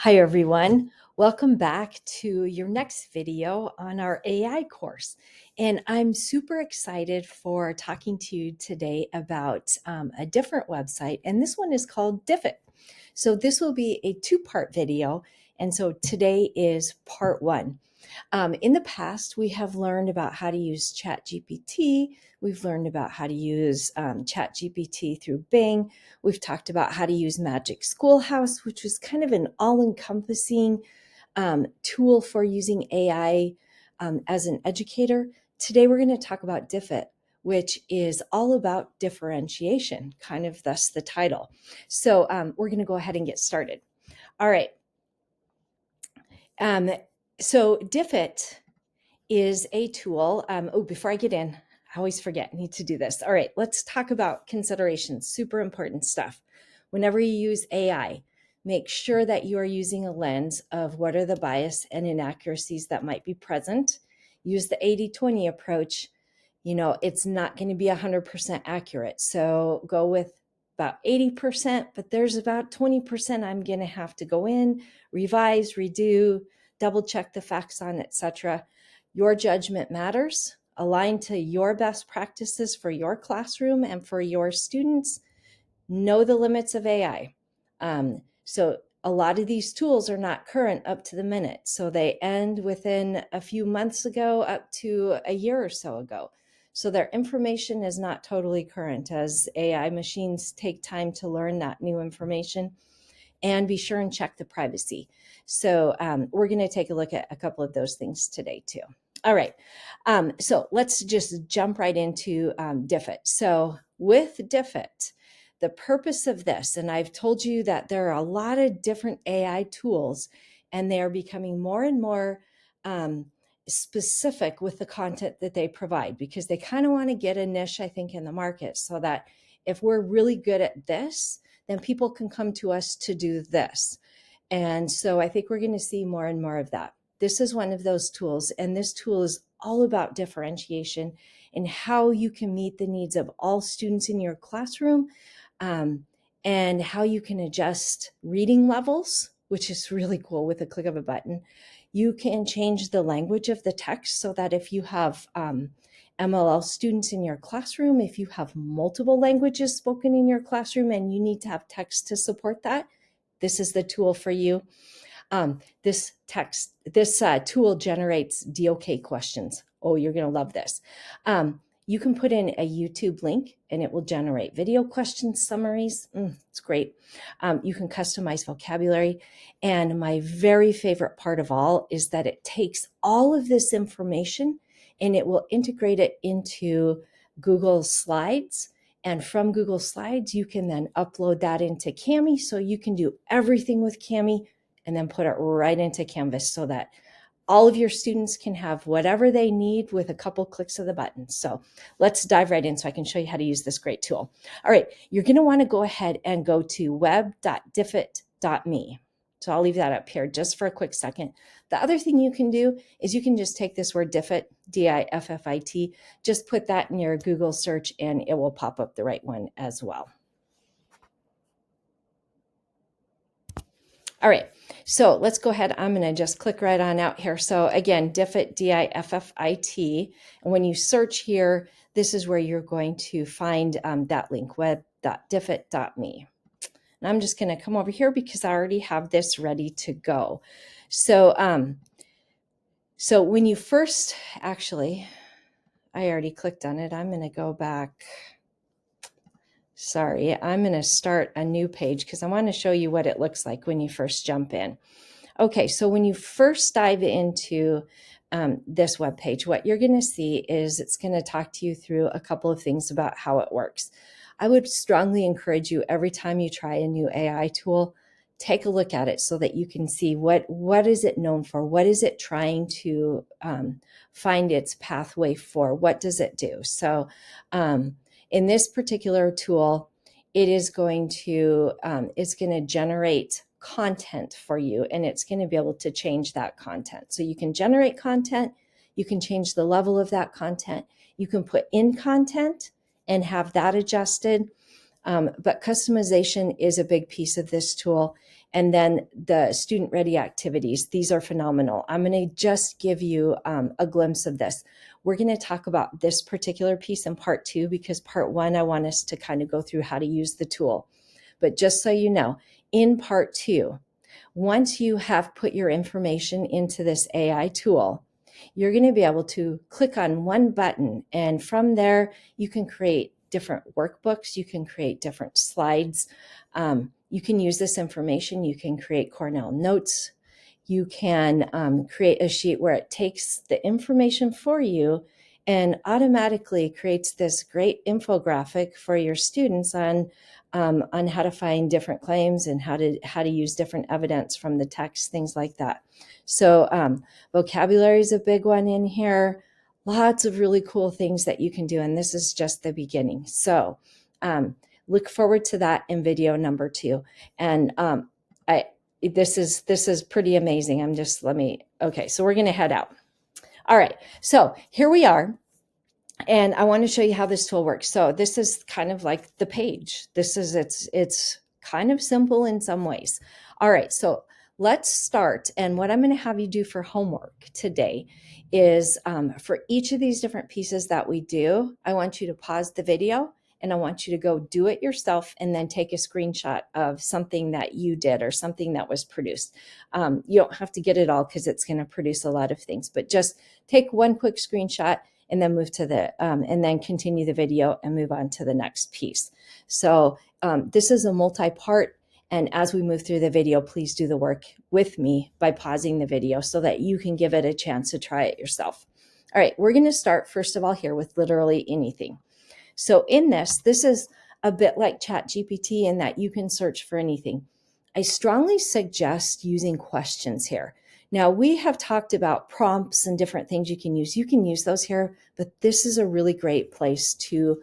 Hi, everyone. Welcome back to your next video on our AI course. And I'm super excited for talking to you today about a different website. And this one is called Diffit. So this will be a two-part video. And so today is part one. In the past, we have learned about how to use ChatGPT. We've learned about how to use ChatGPT through Bing. We've talked about how to use Magic Schoolhouse, which was kind of an all-encompassing tool for using AI as an educator. Today, we're going to talk about Diffit, which is all about differentiation, kind of thus the title. So we're going to go ahead and get started. All right. So Diffit is a tool. Before I get in, I always forget, I need to do this. All right, let's talk about considerations, super important stuff. Whenever you use AI, make sure that you are using a lens of what are the bias and inaccuracies that might be present. Use the 80-20 approach. You know, it's not going to be 100% accurate. So go with about 80%, but there's about 20% I'm going to have to go in, revise, redo, double check the facts on, etc. Your judgment matters. Align to your best practices for your classroom and for your students. Know the limits of AI. So a lot of these tools are not current up to the minute. So they end within a few months ago up to a year or so ago. So their information is not totally current as AI machines take time to learn that new information. And be sure and check the privacy. So we're going to take a look at a couple of those things today too. All right, so let's just jump right into Diffit. So with Diffit, the purpose of this, and I've told you that there are a lot of different AI tools, and they are becoming more and more specific with the content that they provide because they kind of want to get a niche, I think, in the market so that if we're really good at this, then people can come to us to do this. And so I think we're going to see more and more of that. This is one of those tools, and this tool is all about differentiation and how you can meet the needs of all students in your classroom, and how you can adjust reading levels, which is really cool with a click of a button. You can change the language of the text so that if you have MLL students in your classroom, if you have multiple languages spoken in your classroom and you need to have text to support that, this is the tool for you. This tool generates DOK questions. Oh, you're going to love this. You can put in a YouTube link and it will generate video questions, summaries. It's great. You can customize vocabulary. And my very favorite part of all is that it takes all of this information and it will integrate it into Google Slides. And from Google Slides, you can then upload that into Kami. So you can do everything with Kami and then put it right into Canvas so that all of your students can have whatever they need with a couple clicks of the button. So let's dive right in so I can show you how to use this great tool. All right, you're going to want to go ahead and go to web.diffit.me. So I'll leave that up here just for a quick second. The other thing you can do is you can just take this word Diffit, D-I-F-F-I-T, just put that in your Google search and it will pop up the right one as well. All right, so let's go ahead. I'm going to just click right on out here. So again, Diffit, D-I-F-F-I-T. And when you search here, this is where you're going to find that link, web.diffit.me. And I'm just going to come over here because I already have this ready to go. So, so when you first, actually, I already clicked on it. I'm going to go back. Sorry, I'm going to start a new page because I want to show you what it looks like when you first jump in. Okay, so when you first dive into this web page, what you're going to see is it's going to talk to you through a couple of things about how it works. I would strongly encourage you every time you try a new AI tool, take a look at it so that you can see what is it known for, what is it trying to find its pathway for, what does it do. So in this particular tool, it is going to generate content for you, and it's going to be able to change that content. So you can generate content, you can change the level of that content, you can put in content and have that adjusted. But customization is a big piece of this tool. And then the student ready activities, these are phenomenal. I'm going to just give you a glimpse of this. We're going to talk about this particular piece in part 2, because part 1, I want us to kind of go through how to use the tool. But just so you know, in part 2, once you have put your information into this AI tool, you're going to be able to click on one button, and from there, you can create different workbooks. You can create different slides. You can use this information. You can create Cornell notes. You can create a sheet where it takes the information for you and automatically creates this great infographic for your students on how to find different claims and how to use different evidence from the text, things like that. So vocabulary is a big one in here. Lots of really cool things that you can do, and this is just the beginning. So look forward to that in video number 2. And this is pretty amazing. Okay, so we're going to head out. All right, so here we are. And I want to show you how this tool works. So this is kind of like the page. It's kind of simple in some ways. All right, so let's start. And what I'm going to have you do for homework today is for each of these different pieces that we do, I want you to pause the video and I want you to go do it yourself and then take a screenshot of something that you did or something that was produced. You don't have to get it all because it's going to produce a lot of things, but just take one quick screenshot and then move to and then continue the video and move on to the next piece. So this is a multi-part, and as we move through the video, please do the work with me by pausing the video so that you can give it a chance to try it yourself. All right, we're going to start first of all here with literally anything. So in this is a bit like ChatGPT in that you can search for anything. I strongly suggest using questions here. Now, we have talked about prompts and different things you can use. You can use those here, but this is a really great place to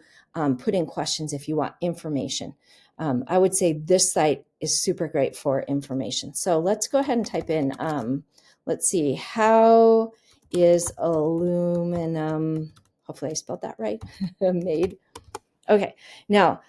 put in questions if you want information. I would say this site is super great for information. So let's go ahead and type in, let's see, how is aluminum, hopefully I spelled that right, made? Okay, now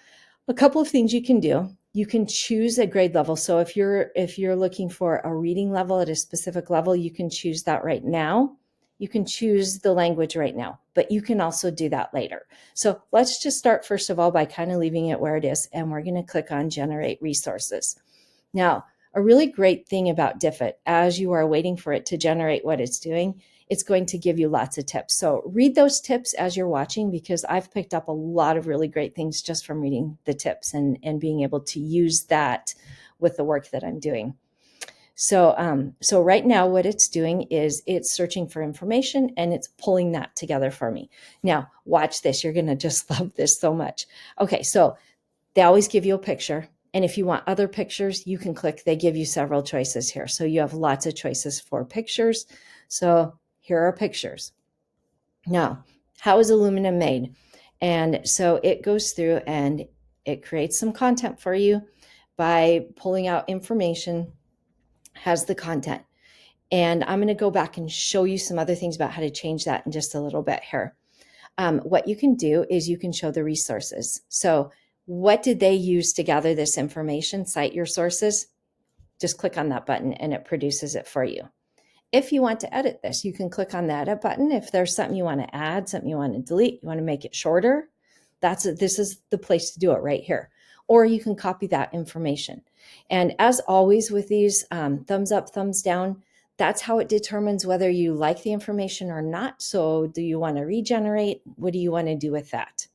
a couple of things you can do. You can choose a grade level. So if you're looking for a reading level at a specific level, you can choose that right now. You can choose the language right now, but you can also do that later. So let's just start first of all by kind of leaving it where it is, and we're going to click on Generate Resources. Now, a really great thing about Diffit, as you are waiting for it to generate what it's doing, it's going to give you lots of tips. So read those tips as you're watching, because I've picked up a lot of really great things just from reading the tips and being able to use that with the work that I'm doing. So right now what it's doing is it's searching for information and it's pulling that together for me. Now, watch this. You're going to just love this so much. Okay, so they always give you a picture. And if you want other pictures, you can click. They give you several choices here. So you have lots of choices for pictures. So here are pictures. Now, how is aluminum made? And so it goes through and it creates some content for you by pulling out information, has the content. And I'm going to go back and show you some other things about how to change that in just a little bit here. What you can do is you can show the resources. So what did they use to gather this information? Cite your sources. Just click on that button and it produces it for you. If you want to edit this, you can click on the edit button. If there's something you want to add, something you want to delete, you want to make it shorter, this is the place to do it right here. Or you can copy that information. And as always with these, thumbs up, thumbs down, that's how it determines whether you like the information or not. So do you want to regenerate? What do you want to do with that?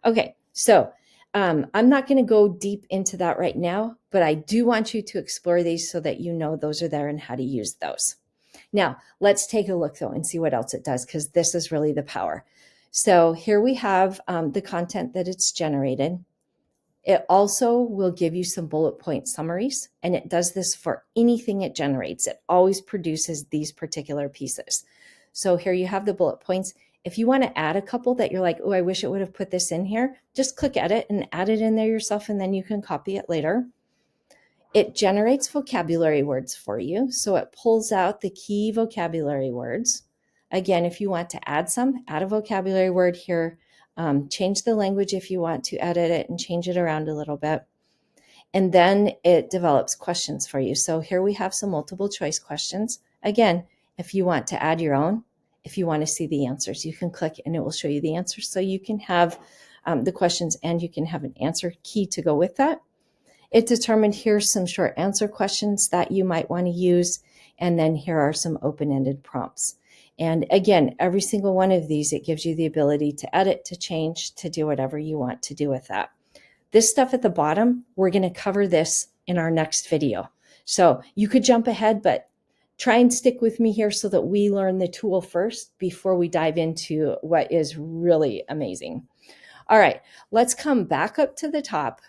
Okay, so I'm not going to go deep into that right now, but I do want you to explore these so that you know those are there and how to use those. Now, let's take a look though and see what else it does, because this is really the power. So here we have the content that it's generated. It also will give you some bullet point summaries, and it does this for anything it generates. It always produces these particular pieces. So here you have the bullet points. If you want to add a couple that you're like, oh, I wish it would have put this in here, just click edit and add it in there yourself, and then you can copy it later. It generates vocabulary words for you. So it pulls out the key vocabulary words. Again, if you want to add some, add a vocabulary word here. change the language if you want to edit it and change it around a little bit. And then it develops questions for you. So here we have some multiple choice questions. Again, if you want to add your own, if you want to see the answers, you can click and it will show you the answers. So you can have the questions and you can have an answer key to go with that. It determined here's some short answer questions that you might want to use. And then here are some open-ended prompts. And again, every single one of these, it gives you the ability to edit, to change, to do whatever you want to do with that. This stuff at the bottom, we're going to cover this in our next video. So you could jump ahead, but try and stick with me here so that we learn the tool first before we dive into what is really amazing. All right, let's come back up to the top.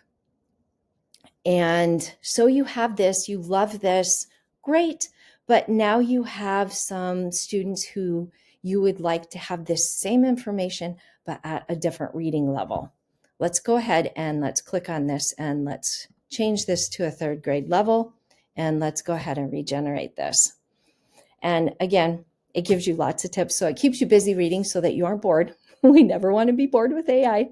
And so you have this, you love this, great. But now you have some students who you would like to have this same information, but at a different reading level. Let's go ahead and let's click on this and let's change this to a 3rd grade level. And let's go ahead and regenerate this. And again, it gives you lots of tips. So it keeps you busy reading so that you aren't bored. We never want to be bored with AI.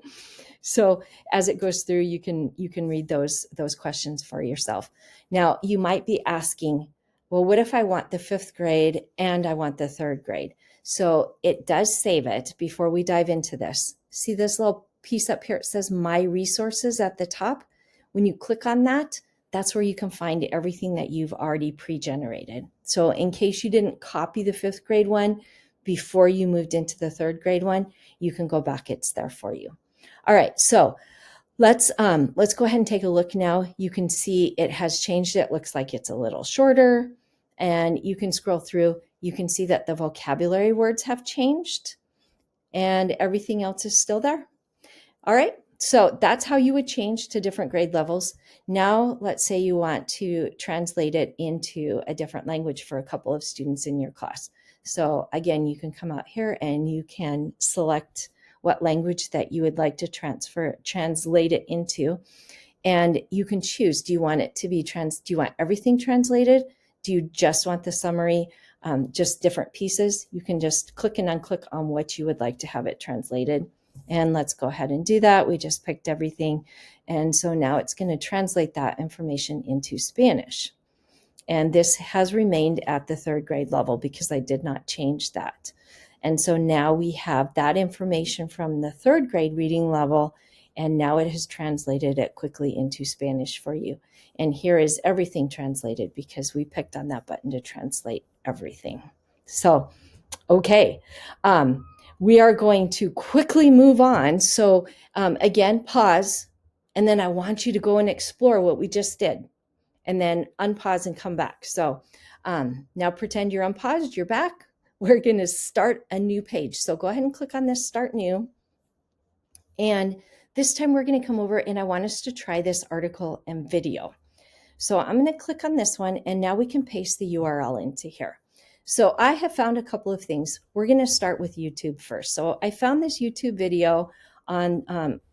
So as it goes through, you can read those questions for yourself. Now, you might be asking, well, what if I want the 5th grade and I want the 3rd grade? So it does save it before we dive into this. See this little piece up here? It says My Resources at the top. When you click on that, that's where you can find everything that you've already pre-generated. So in case you didn't copy the 5th grade one before you moved into the 3rd grade one, you can go back. It's there for you. All right, so let's go ahead and take a look now. You can see it has changed. It looks like it's a little shorter, and you can scroll through. You can see that the vocabulary words have changed and everything else is still there. All right, so that's how you would change to different grade levels. Now, let's say you want to translate it into a different language for a couple of students in your class. So again, you can come out here and you can select what language that you would like to translate it into. And you can choose, do you want it to be do you want everything translated? Do you just want the summary, just different pieces? You can just click and unclick on what you would like to have it translated. And let's go ahead and do that. We just picked everything. And so now it's going to translate that information into Spanish. And this has remained at the 3rd grade level because I did not change that. And so now we have that information from the 3rd grade reading level, and now it has translated it quickly into Spanish for you. And here is everything translated because we picked on that button to translate everything. So, okay, we are going to quickly move on. So again, pause, and then I want you to go and explore what we just did, and then unpause and come back. So now pretend you're unpaused, you're back. We're going to start a new page. So go ahead and click on this Start New. And this time we're going to come over and I want us to try this article and video. So I'm going to click on this one and now we can paste the URL into here. So I have found a couple of things. We're going to start with YouTube first. So I found this YouTube video on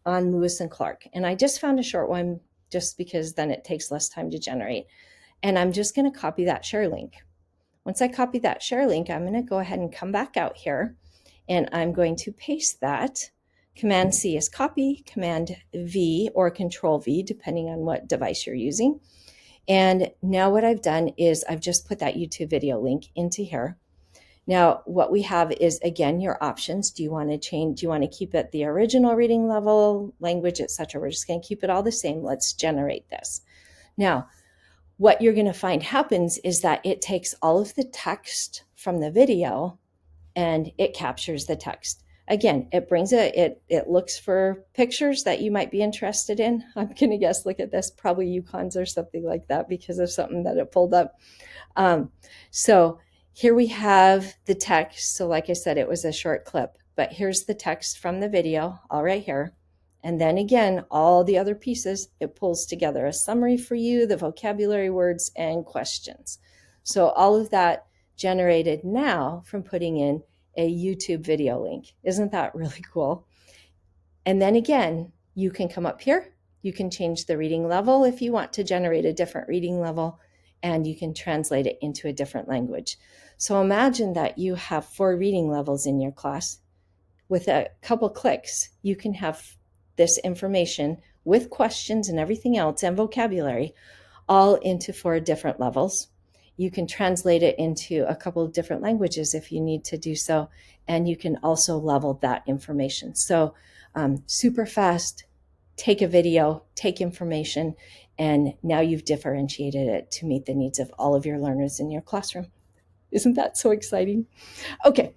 Lewis and Clark, and I just found a short one just because then it takes less time to generate. And I'm just going to copy that share link. Once I copy that share link, I'm going to go ahead and come back out here and I'm going to paste that. Command C is copy, Command V or Control V, depending on what device you're using. And now what I've done is I've just put that YouTube video link into here. Now, what we have is, again, your options. Do you want to change? Do you want to keep it the original reading level, language, etc.? We're just going to keep it all the same. Let's generate this. Now, what you're going to find happens is that it takes all of the text from the video and it captures the text. Again, it brings it looks for pictures that you might be interested in. I'm going to guess, look at this, probably Yukons or something like that because of something that it pulled up. So here we have the text. So like I said, it was a short clip, but here's the text from the video, all right here. And then again, all the other pieces, it pulls together a summary for you, the vocabulary words and questions. So all of that generated now from putting in a YouTube video link. Isn't that really cool? And then again, you can come up here. You can change the reading level if you want to generate a different reading level, and you can translate it into a different language. So imagine that you have 4 reading levels in your class. with a couple clicks, you can have this information with questions and everything else and vocabulary all into 4 different levels. You can translate it into a couple of different languages if you need to do so, and you can also level that information. So super fast, take a video, take information, and now you've differentiated it to meet the needs of all of your learners in your classroom. Isn't that so exciting? Okay,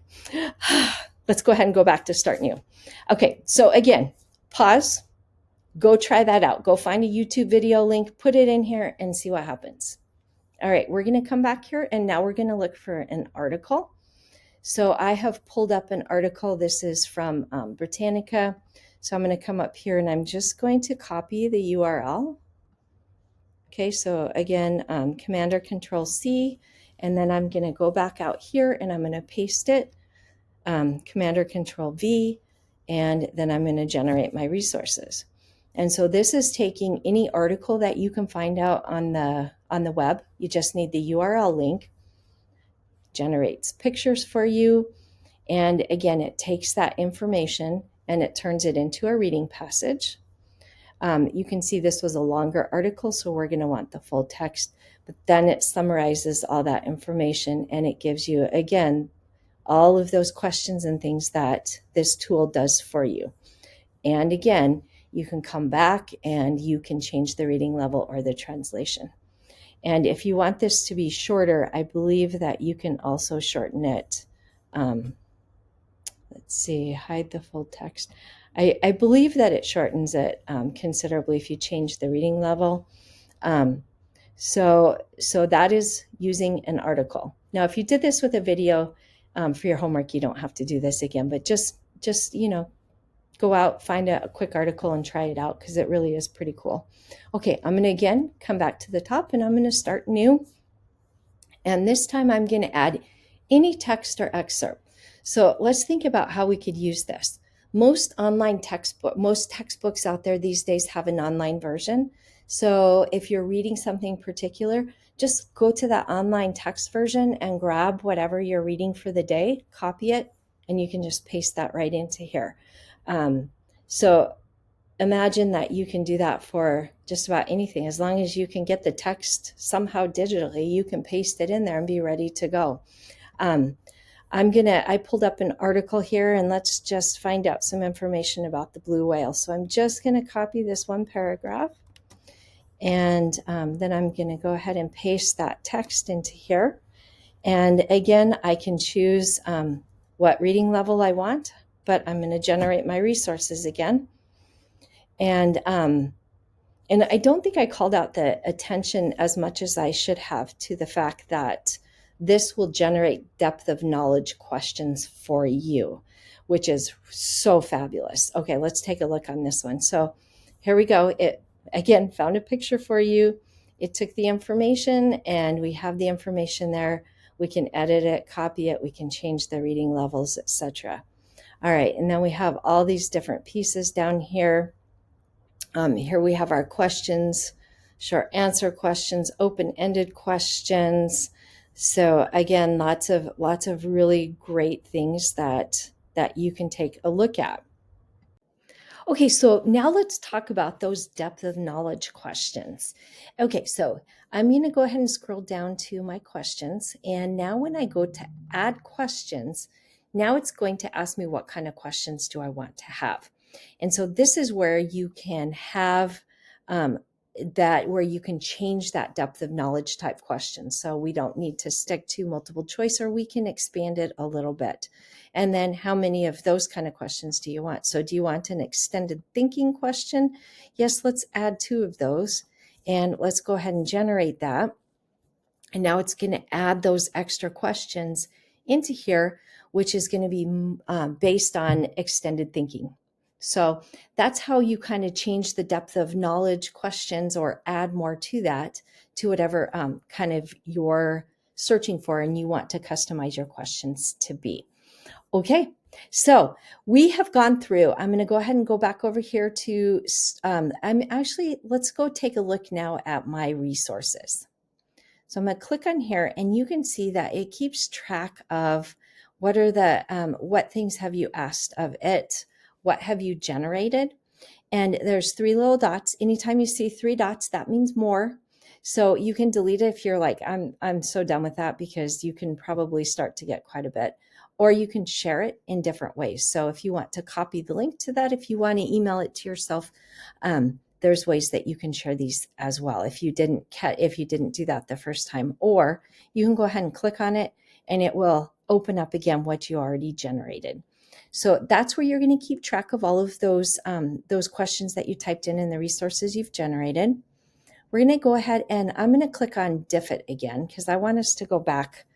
let's go ahead and go back to start new. Okay, so again, pause, go try that out. Go find a YouTube video link, put it in here, and see what happens. All right, we're going to come back here, and now we're going to look for an article. So I have pulled up an article. This is from Britannica. So I'm going to come up here, and I'm just going to copy the URL. Okay, so again, Command or Control C, and then I'm going to go back out here, and I'm going to paste it, Command or Control V, and then I'm going to generate my resources. And so this is taking any article that you can find out on the web. You just need the URL link, generates pictures for you. And again, it takes that information and it turns it into a reading passage. You can see this was a longer article, so we're going to want the full text, but then it summarizes all that information and it gives you, again, all of those questions and things that this tool does for you. And again, you can come back and you can change the reading level or the translation. And if you want this to be shorter, I believe that you can also shorten it. Let's see, hide the full text. I believe that it shortens it considerably if you change the reading level. So that is using an article. Now, if you did this with a video for your homework, you don't have to do this again, but just go out, find a quick article and try it out because it really is pretty cool. Okay, I'm going to again come back to the top and I'm going to start new. And this time I'm going to add any text or excerpt. So let's think about how we could use this. Most textbooks out there these days have an online version. So if you're reading something particular, just go to that online text version and grab whatever you're reading for the day, copy it, and you can just paste that right into here. So imagine that you can do that for just about anything. As long as you can get the text somehow digitally, you can paste it in there and be ready to go. I pulled up an article here and let's just find out some information about the blue whale. So I'm just going to copy this one paragraph and then I'm going to go ahead and paste that text into here. And again, I can choose what reading level I want, but I'm going to generate my resources again. And I don't think I called out the attention as much as I should have to the fact that this will generate depth of knowledge questions for you, which is so fabulous. Okay, let's take a look on this one. So here we go. It again found a picture for you. It took the information and we have the information there. We can edit it, copy it, we can change the reading levels, etc. All right, and then we have all these different pieces down here. Here we have our questions, short answer questions, open-ended questions. So again, lots of really great things that you can take a look at. Okay, so now let's talk about those depth of knowledge questions. Okay, so I'm going to go ahead and scroll down to my questions. And now when I go to add questions, now it's going to ask me what kind of questions do I want to have. And so this is where you can have where you can change that depth of knowledge type question. So we don't need to stick to multiple choice, or we can expand it a little bit. And then how many of those kind of questions do you want? So do you want an extended thinking question? Yes, let's add 2 of those. And let's go ahead and generate that. And now it's going to add those extra questions into here, which is going to be based on extended thinking. So that's how you kind of change the depth of knowledge questions or add more to that, to whatever kind of you're searching for and you want to customize your questions to be. Okay, so we have gone through. I'm going to go ahead and go back over here to, let's go take a look now at my resources. So I'm going to click on here and you can see that it keeps track of what things have you asked of it? What have you generated? And there's 3 little dots. Anytime you see 3 dots, that means more. So you can delete it if you're like, I'm so done with that, because you can probably start to get quite a bit. Or you can share it in different ways. So if you want to copy the link to that, if you want to email it to yourself, there's ways that you can share these as well. If you didn't do that the first time, or you can go ahead and click on it and it will open up again what you already generated. So that's where you're going to keep track of all of those questions that you typed in and the resources you've generated. We're going to go ahead and I'm going to click on Diffit again because I want us to go back.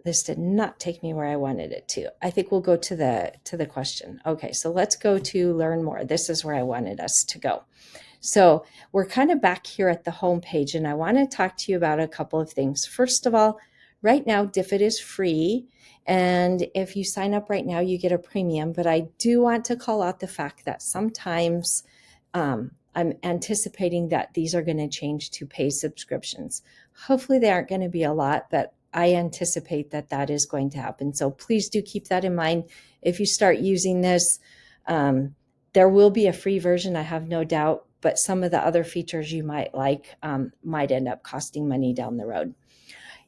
This did not take me where I wanted it to. I think we'll go to the question. Okay, so let's go to learn more. This is where I wanted us to go. So we're kind of back here at the home page, and I want to talk to you about a couple of things. First of all, right now, Diffit is free. And if you sign up right now, you get a premium. But I do want to call out the fact that sometimes I'm anticipating that these are going to change to paid subscriptions. Hopefully they aren't going to be a lot, but I anticipate that that is going to happen. So please do keep that in mind. If you start using this, there will be a free version, I have no doubt, but some of the other features you might like might end up costing money down the road.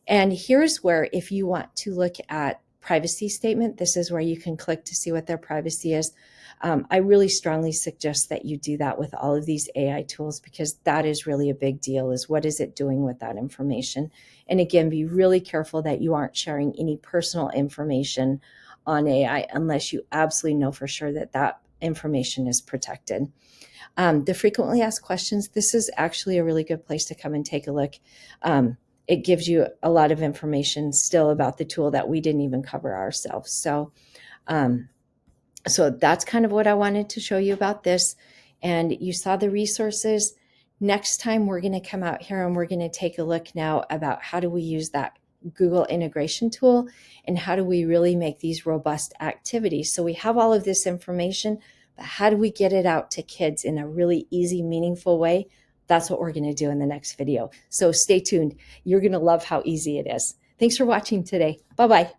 And here's where, if you want to look at privacy statement, this is where you can click to see what their privacy is. I really strongly suggest that you do that with all of these AI tools, because that is really a big deal, is what is it doing with that information? And again, be really careful that you aren't sharing any personal information on AI unless you absolutely know for sure that that information is protected. The frequently asked questions, this is actually a really good place to come and take a look. It gives you a lot of information still about the tool that we didn't even cover ourselves. So that's kind of what I wanted to show you about this. And you saw the resources. Next time we're going to come out here and we're going to take a look now about how do we use that Google integration tool and how do we really make these robust activities. So we have all of this information, but how do we get it out to kids in a really easy, meaningful way? That's what we're going to do in the next video. So stay tuned. You're going to love how easy it is. Thanks for watching today. Bye-bye.